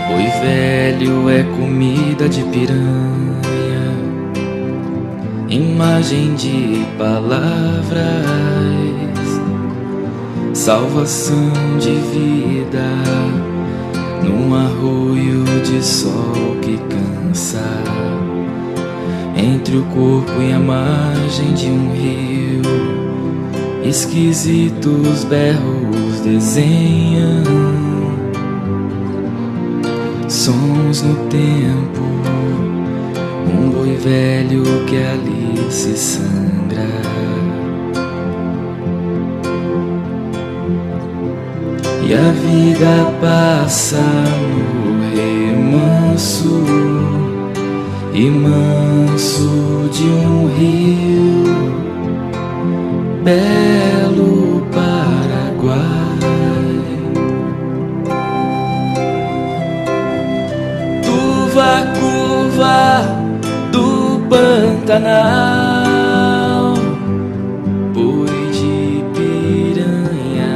Boi velho é comida de piranha, imagem de palavras, salvação de vida num arroio de sol que cansa. Entre o corpo e a margem de um rio, esquisitos berros desenham sons no tempo, um boi velho que ali se sangra. E a vida passa no remanso e manso de um rio, belo Paraguai. Turva, curva do Pantanal, boi de piranha,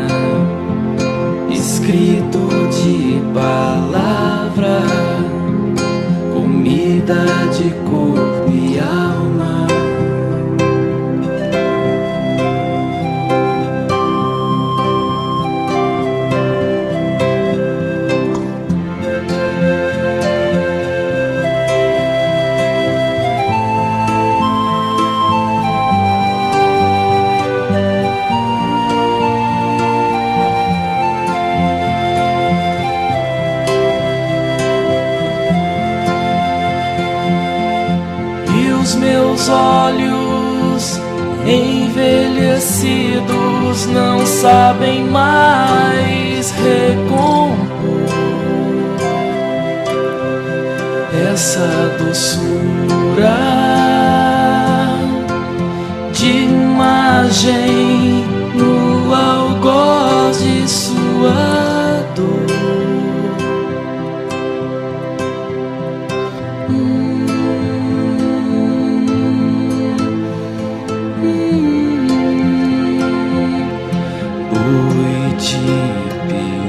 escrito de palavra, comida de corpo e alma. Os meus olhos envelhecidos não sabem mais recompor essa doçura de imagem no algoz de sua dor. Boi de piranha.